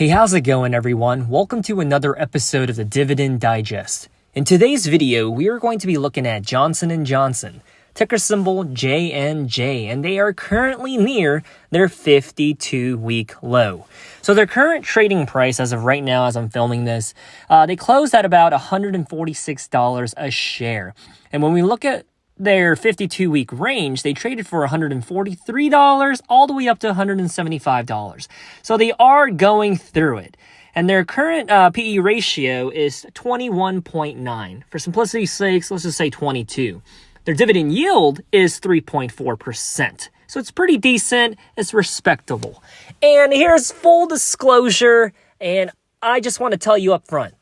Hey, how's it going, everyone? Welcome to another episode of the Dividend Digest. In today's video, we are going to be looking at Johnson&Johnson, ticker symbol JNJ, and they are currently near their 52-week low. So their current trading price as of right now, as I'm filming this, they closed at about $146 a share. And when we look at their 52-week range, they traded for $143 all the way up to $175. So they are going through it. And their current PE ratio is 21.9. For simplicity's sake, let's just say 22. Their dividend yield is 3.4%. So it's pretty decent. It's respectable. And here's full disclosure, and I just want to tell you up front,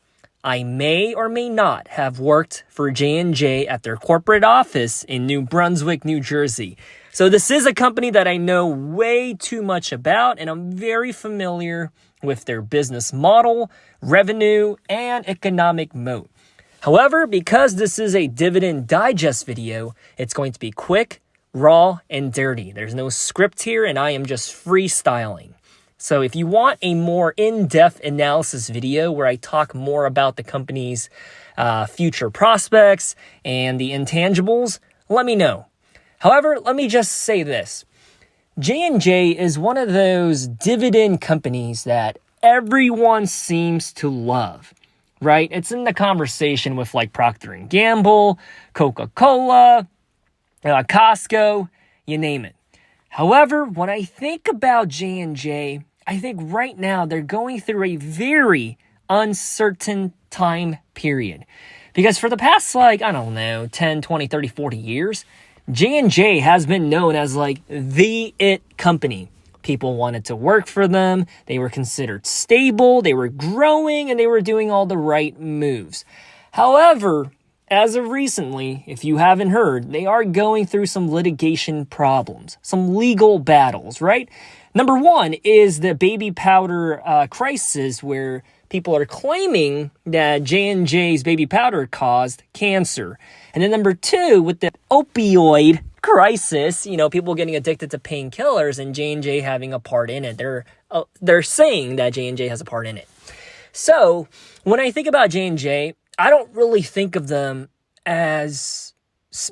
I may or may not have worked for J&J at their corporate office in New Brunswick, New Jersey. So this is a company that I know way too much about, and I'm very familiar with their business model, revenue, and economic moat. However, because this is a Dividend Digest video, it's going to be quick, raw, and dirty. There's no script here, and I am just freestyling. So if you want a more in-depth analysis video where I talk more about the company's future prospects and the intangibles, let me know. However, let me just say this. J&J is one of those dividend companies that everyone seems to love, right? It's in the conversation with like Procter & Gamble, Coca-Cola, Costco, you name it. However, when I think about J&J, I think right now they're going through a very uncertain time period. Because for the past, 10, 20, 30, 40 years, J&J has been known as the it company. People wanted to work for them. They were considered stable. They were growing, and they were doing all the right moves. However, as of recently, if you haven't heard, they are going through some litigation problems, some legal battles, right? Number one is the baby powder crisis, where people are claiming that J&J's baby powder caused cancer. And then number two, with the opioid crisis, people getting addicted to painkillers and J&J having a part in it. They're saying that J&J has a part in it. So when I think about J&J, I don't really think of them as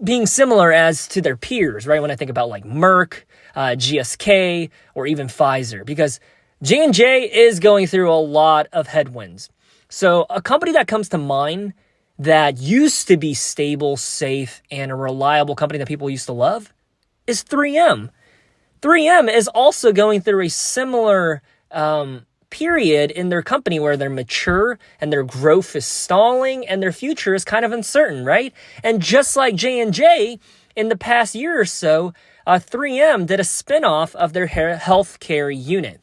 being similar as to their peers, right? When I think about Merck, GSK, or even Pfizer, because J&J is going through a lot of headwinds. So a company that comes to mind that used to be stable, safe, and a reliable company that people used to love is 3M. 3M is also going through a similar period in their company where they're mature and their growth is stalling and their future is kind of uncertain, right? And just like J&J, in the past year or so, 3M did a spinoff of their healthcare unit.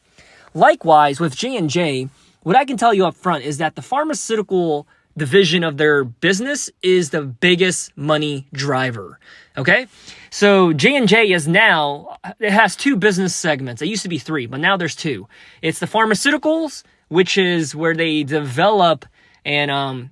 Likewise, with J&J, what I can tell you up front is that the pharmaceutical division of their business is the biggest money driver, okay? So J&J is now, it has two business segments. It used to be three, but now there's two. It's the pharmaceuticals, which is where they develop and,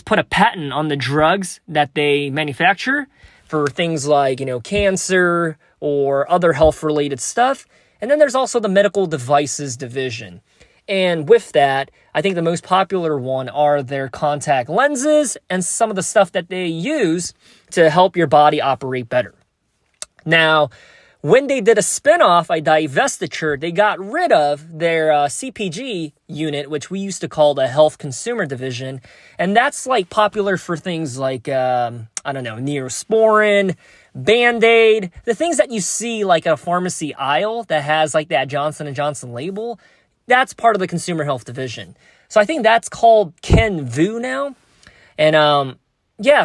put a patent on the drugs that they manufacture for things like, cancer or other health-related stuff. And then there's also the medical devices division. And with that, I think the most popular one are their contact lenses and some of the stuff that they use to help your body operate better. Now, when they did a spinoff, a divestiture, they got rid of their CPG unit, which we used to call the health consumer division. And that's popular for things like, Neosporin, Band-Aid, the things that you see a pharmacy aisle that has that Johnson&Johnson label. That's part of the consumer health division. So I think that's called Kenvue now. And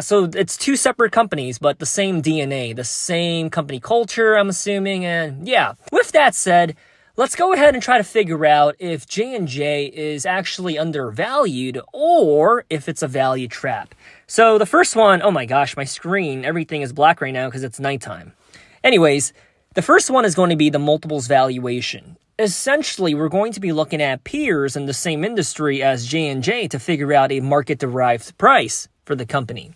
so it's two separate companies, but the same DNA, the same company culture, I'm assuming. And with that said, let's go ahead and try to figure out if J&J is actually undervalued or if it's a value trap. So the first one, oh my gosh, my screen, everything is black right now because it's nighttime. Anyways, the first one is going to be the multiples valuation. Essentially, we're going to be looking at peers in the same industry as J&J to figure out a market-derived price for the company.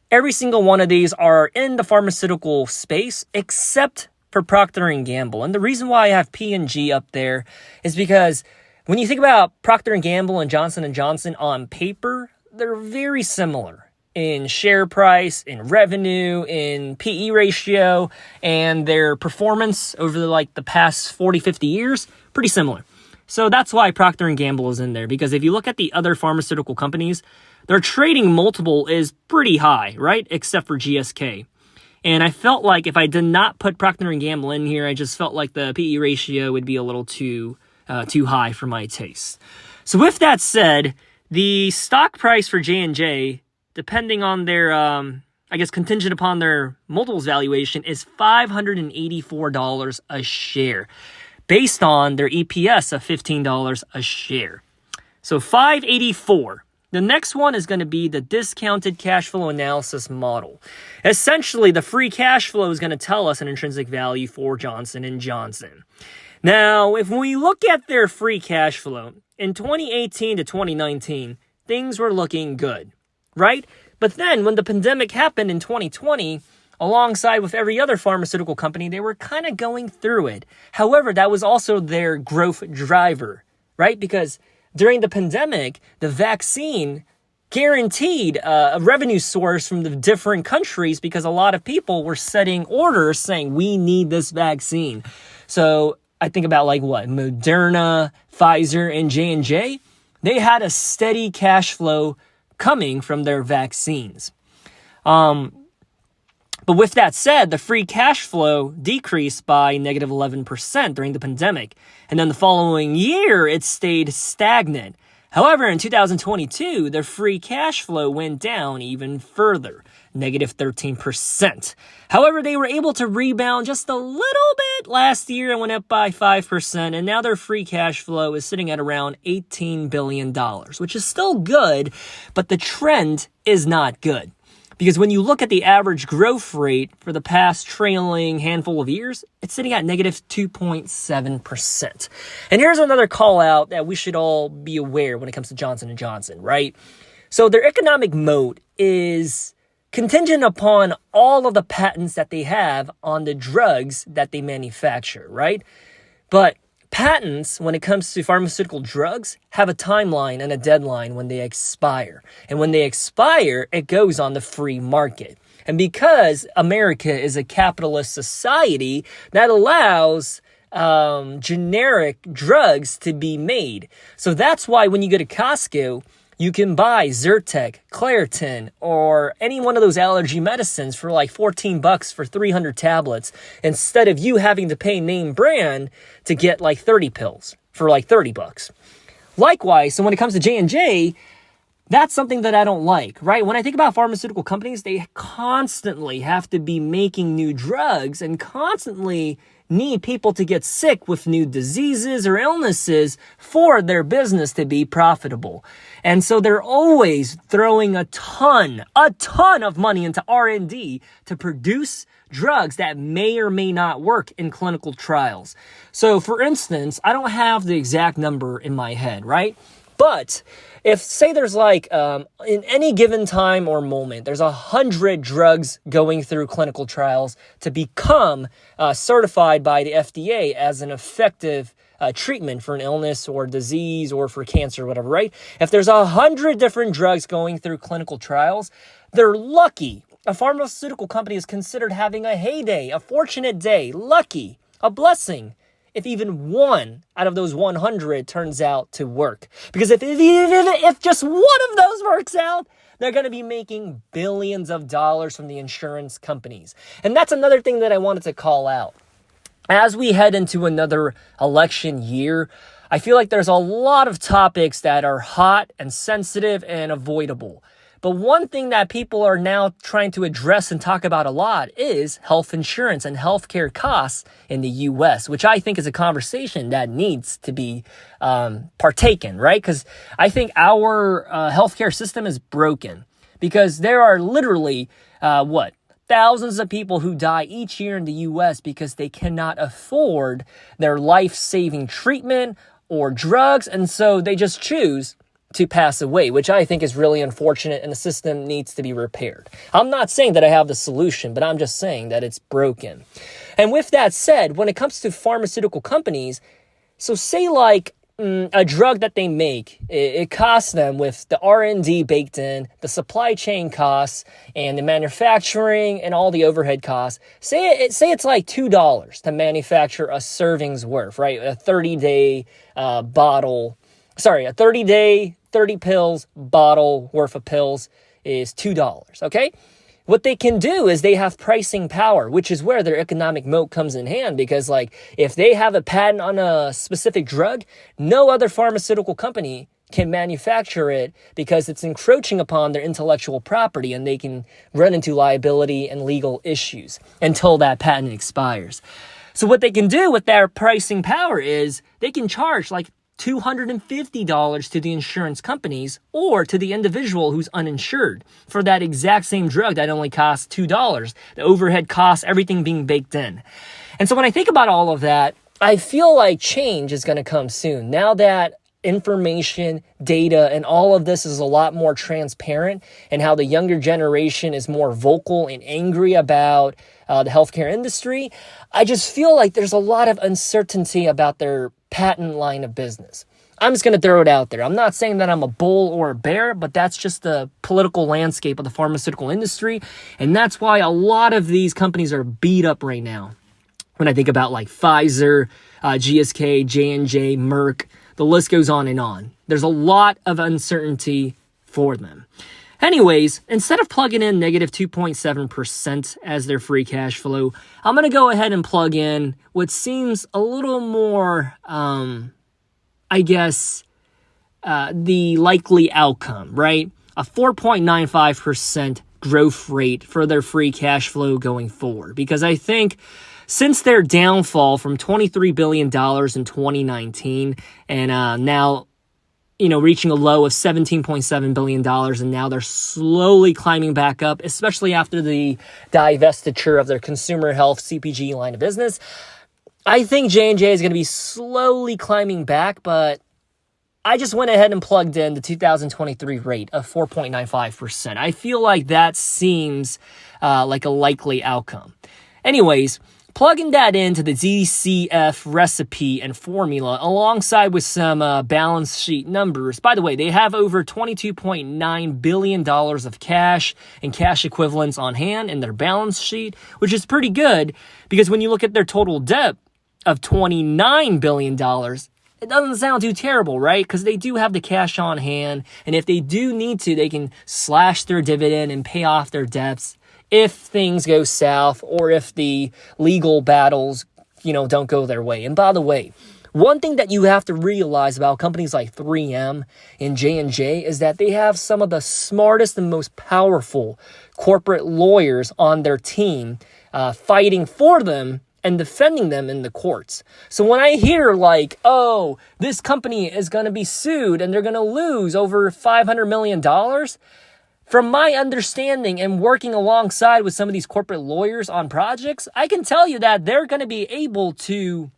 Every single one of these are in the pharmaceutical space except for Procter & Gamble. And the reason why I have P&G up there is because When you think about Procter & Gamble and Johnson&Johnson on paper, they're very similar in share price, in revenue, in PE ratio, and their performance over the past 40, 50 years, pretty similar. So that's why Procter & Gamble is in there, because if you look at the other pharmaceutical companies, their trading multiple is pretty high, right? Except for GSK. And I felt like if I did not put Procter & Gamble in here, I just felt like the PE ratio would be a little too high for my taste. So with that said, the stock price for J&J, depending on their, contingent upon their multiples valuation, is $584 a share, based on their EPS of $15 a share. So $584. The next one is going to be the discounted cash flow analysis model. Essentially, the free cash flow is going to tell us an intrinsic value for Johnson & Johnson. Now, if we look at their free cash flow, in 2018 to 2019, things were looking good, right? But then when the pandemic happened in 2020, alongside with every other pharmaceutical company, they were kind of going through it. However, that was also their growth driver, right? Because during the pandemic, the vaccine guaranteed a revenue source from the different countries because a lot of people were setting orders saying, we need this vaccine. So I think about Moderna, Pfizer, and J&J. They had a steady cash flow coming from their vaccines. But with that said, the free cash flow decreased by negative 11% during the pandemic. And then the following year, it stayed stagnant. However, in 2022, the free cash flow went down even further, negative 13%. However, they were able to rebound just a little bit last year and went up by 5%. And now their free cash flow is sitting at around $18 billion, which is still good, but the trend is not good. Because when you look at the average growth rate for the past trailing handful of years, it's sitting at negative 2.7%. And here's another call out that we should all be aware when it comes to Johnson & Johnson, right? So their economic moat is contingent upon all of the patents that they have on the drugs that they manufacture, right? But patents, when it comes to pharmaceutical drugs, have a timeline and a deadline when they expire. And when they expire, it goes on the free market. And because America is a capitalist society, that allows generic drugs to be made. So that's why when you go to Costco, you can buy Zyrtec, Claritin, or any one of those allergy medicines for like $14 for 300 tablets, instead of you having to pay name brand to get like 30 pills for like $30. Likewise, so when it comes to J&J, that's something that I don't like, right? When I think about pharmaceutical companies, they constantly have to be making new drugs and constantly need people to get sick with new diseases or illnesses for their business to be profitable. And so they're always throwing a ton of money into R&D to produce drugs that may or may not work in clinical trials. So for instance, I don't have the exact number in my head, right? But if, say, there's in any given time or moment, there's 100 drugs going through clinical trials to become certified by the FDA as an effective treatment for an illness or disease or for cancer or whatever, right? If there's 100 different drugs going through clinical trials, they're lucky. A pharmaceutical company is considered having a heyday, a fortunate day, lucky, a blessing, if even one out of those 100 turns out to work. Because if just one of those works out, they're going to be making billions of dollars from the insurance companies. And that's another thing that I wanted to call out. As we head into another election year, I feel like there's a lot of topics that are hot and sensitive and avoidable. But one thing that people are now trying to address and talk about a lot is health insurance and healthcare costs in the U.S., which I think is a conversation that needs to be partaken, right? Because I think our healthcare system is broken because there are literally, thousands of people who die each year in the U.S. because they cannot afford their life-saving treatment or drugs, and so they just choose to pass away, which I think is really unfortunate, and the system needs to be repaired. I'm not saying that I have the solution, but I'm just saying that it's broken. And with that said, when it comes to pharmaceutical companies, so say a drug that they make, it costs them with the R&D baked in, the supply chain costs, and the manufacturing and all the overhead costs. Say it's like $2 to manufacture a serving's worth, right? A 30-day bottle. Sorry, a 30-day, 30 pills bottle worth of pills is $2, okay? What they can do is they have pricing power, which is where their economic moat comes in hand, because like if they have a patent on a specific drug, no other pharmaceutical company can manufacture it because it's encroaching upon their intellectual property, and they can run into liability and legal issues until that patent expires. So what they can do with their pricing power is they can charge like $250 to the insurance companies or to the individual who's uninsured for that exact same drug that only costs $2. The overhead costs, everything being baked in. And so when I think about all of that, I feel like change is going to come soon. Now that information, data, and all of this is a lot more transparent, and how the younger generation is more vocal and angry about the healthcare industry, I just feel like there's a lot of uncertainty about their patent line of business. I'm just going to throw it out there. I'm not saying that I'm a bull or a bear, but that's just the political landscape of the pharmaceutical industry. And that's why a lot of these companies are beat up right now. When I think about like Pfizer, GSK, J&J, Merck, the list goes on and on. There's a lot of uncertainty for them. Anyways, instead of plugging in negative 2.7% as their free cash flow, I'm going to go ahead and plug in what seems a little more, the likely outcome, right? A 4.95% growth rate for their free cash flow going forward. Because I think since their downfall from $23 billion in 2019 and now reaching a low of $17.7 billion, and now they're slowly climbing back up, especially after the divestiture of their consumer health CPG line of business. I think J&J is going to be slowly climbing back, but I just went ahead and plugged in the 2023 rate of 4.95%. I feel like that seems like a likely outcome. Anyways, plugging that into the DCF recipe and formula alongside with some balance sheet numbers. By the way, they have over $22.9 billion of cash and cash equivalents on hand in their balance sheet, which is pretty good because when you look at their total debt of $29 billion, it doesn't sound too terrible, right? Because they do have the cash on hand, and if they do need to, they can slash their dividend and pay off their debts if things go south or if the legal battles, don't go their way. And by the way, one thing that you have to realize about companies like 3M and J&J is that they have some of the smartest and most powerful corporate lawyers on their team fighting for them and defending them in the courts. So when I hear like, oh, this company is going to be sued and they're going to lose over $500 million, from my understanding and working alongside with some of these corporate lawyers on projects, I can tell you that they're going to be able to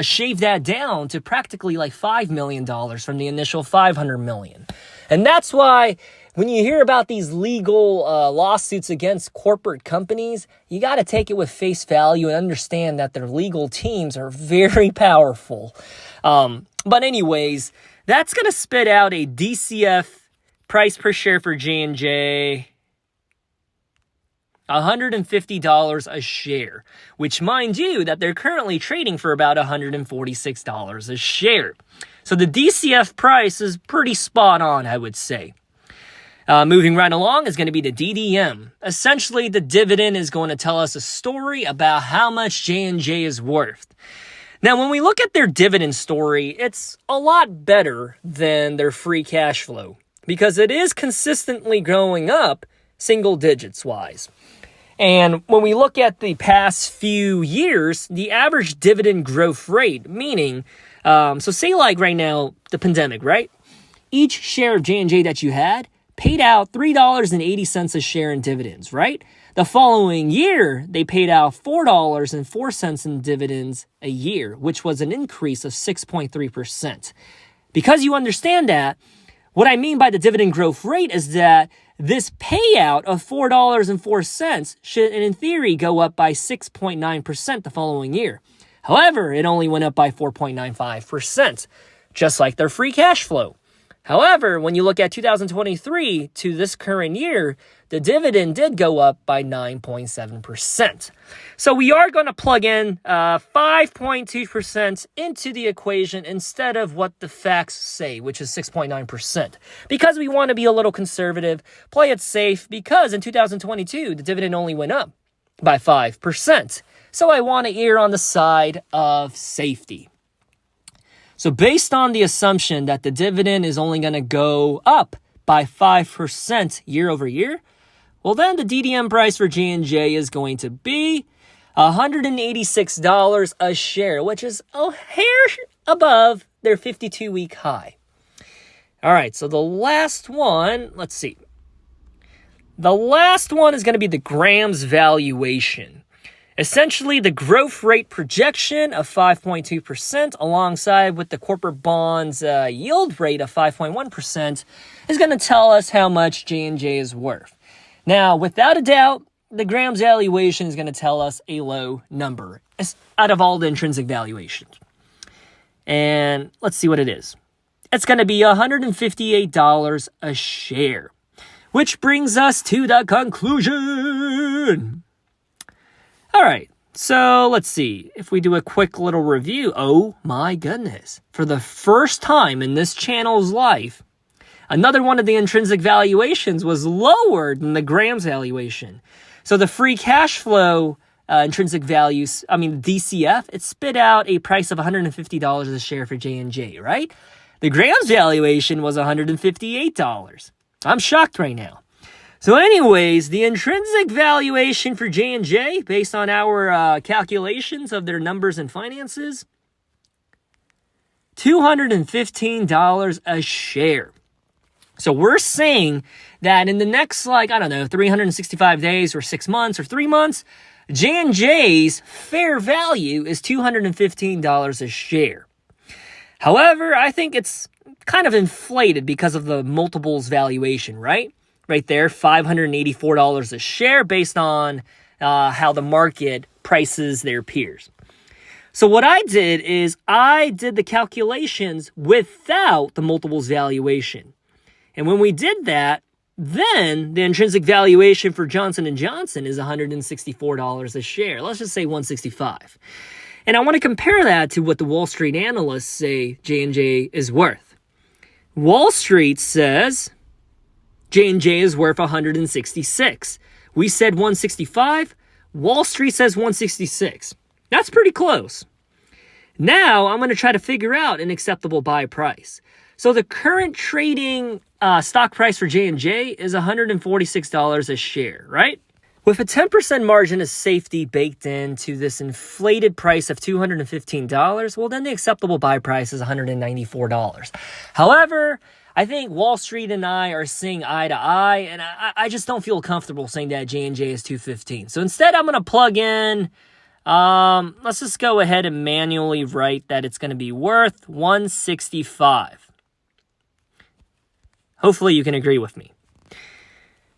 shave that down to practically like $5 million from the initial $500 million. And that's why when you hear about these legal lawsuits against corporate companies, you got to take it with face value and understand that their legal teams are very powerful. But anyways, that's going to spit out a DCF price per share for J&J, $150 a share, which mind you that they're currently trading for about $146 a share. So the DCF price is pretty spot on, I would say. Moving right along is going to be the DDM. Essentially, the dividend is going to tell us a story about how much J&J is worth. Now, when we look at their dividend story, it's a lot better than their free cash flow, because it is consistently going up single digits wise. And when we look at the past few years, the average dividend growth rate, meaning, so say like right now, the pandemic, right? Each share of J&J that you had paid out $3.80 a share in dividends, right? The following year, they paid out $4.04 in dividends a year, which was an increase of 6.3%. Because you understand that, what I mean by the dividend growth rate is that this payout of $4.04 should, in theory, go up by 6.9% the following year. However, it only went up by 4.95%. just like their free cash flow. However, when you look at 2023 to this current year, the dividend did go up by 9.7%. So we are going to plug in 5.2% into the equation instead of what the facts say, which is 6.9%. Because we want to be a little conservative, play it safe, because in 2022, the dividend only went up by 5%. So I want to err on the side of safety. So based on the assumption that the dividend is only going to go up by 5% year over year, well, then the DDM price for J&J is going to be $186 a share, which is a hair above their 52-week high. All right, so the last one, let's see. The last one is going to be the Graham's valuation. Essentially, the growth rate projection of 5.2% alongside with the corporate bonds yield rate of 5.1% is going to tell us how much J&J is worth. Now, without a doubt, the Graham's valuation is going to tell us a low number out of all the intrinsic valuations. And let's see what it is. It's going to be $158 a share, which brings us to the conclusion. All right, so let's see. If we do a quick little review, oh my goodness. For the first time in this channel's life, another one of the intrinsic valuations was lower than the Graham's valuation. So the free cash flow intrinsic values, DCF, it spit out a price of $150 a share for J&J, right? The Graham's valuation was $158. I'm shocked right now. So anyways, the intrinsic valuation for J&J, based on our calculations of their numbers and finances, $215 a share. So we're saying that in the next, 365 days or 6 months or 3 months, J&J's fair value is $215 a share. However, I think it's kind of inflated because of the multiples valuation, right? Right there, $584 a share based on how the market prices their peers. So what I did is I did the calculations without the multiples valuation. And when we did that, then the intrinsic valuation for Johnson&Johnson is $164 a share. Let's just say $165. And I want to compare that to what the Wall Street analysts say J&J is worth. Wall Street says J&J is worth $166. We said $165. Wall Street says $166. That's pretty close. Now I'm going to try to figure out an acceptable buy price. So the current trading stock price for J&J is $146 a share, right? With a 10% margin of safety baked into this inflated price of $215, well, then the acceptable buy price is $194. However, I think Wall Street and I are seeing eye to eye, and I just don't feel comfortable saying that J&J is $215. So instead, I'm going to plug in, let's just go ahead and manually write that it's going to be worth $165. Hopefully you can agree with me.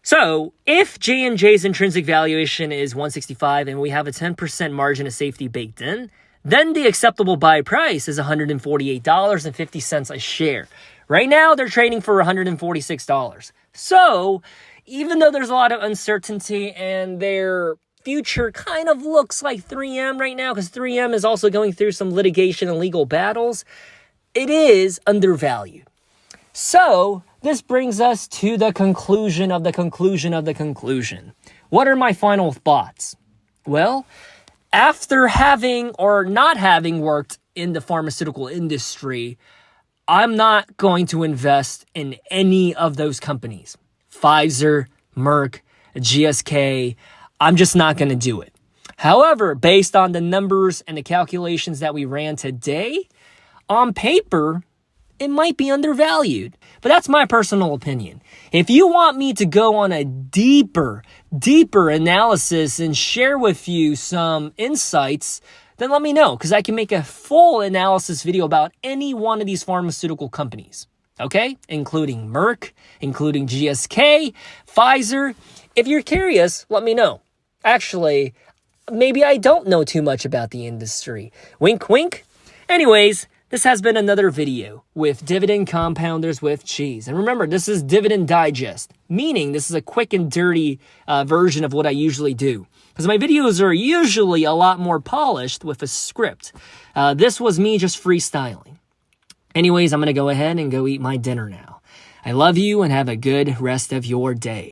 So if J&J's intrinsic valuation is $165 and we have a 10% margin of safety baked in, then the acceptable buy price is $148.50 a share. Right now, they're trading for $146. So even though there's a lot of uncertainty and their future kind of looks like 3M right now, because 3M is also going through some litigation and legal battles, it is undervalued. So this brings us to the conclusion of the conclusion of the conclusion. What are my final thoughts? Well, after having or not having worked in the pharmaceutical industry, I'm not going to invest in any of those companies. Pfizer, Merck, GSK, I'm just not going to do it. However, based on the numbers and the calculations that we ran today, on paper, it might be undervalued. But that's my personal opinion. If you want me to go on a deeper analysis and share with you some insights, then let me know, because I can make a full analysis video about any one of these pharmaceutical companies, okay? Including Merck, including GSK, Pfizer. If you're curious, let me know. Actually, maybe I don't know too much about the industry. Wink, wink. Anyways, This has been another video with dividend compounders with cheese. And remember, this is Dividend Digest, meaning this is a quick and dirty version of what I usually do. Because my videos are usually a lot more polished with a script. This was me just freestyling. Anyways, I'm going to go ahead and go eat my dinner now. I love you and have a good rest of your day.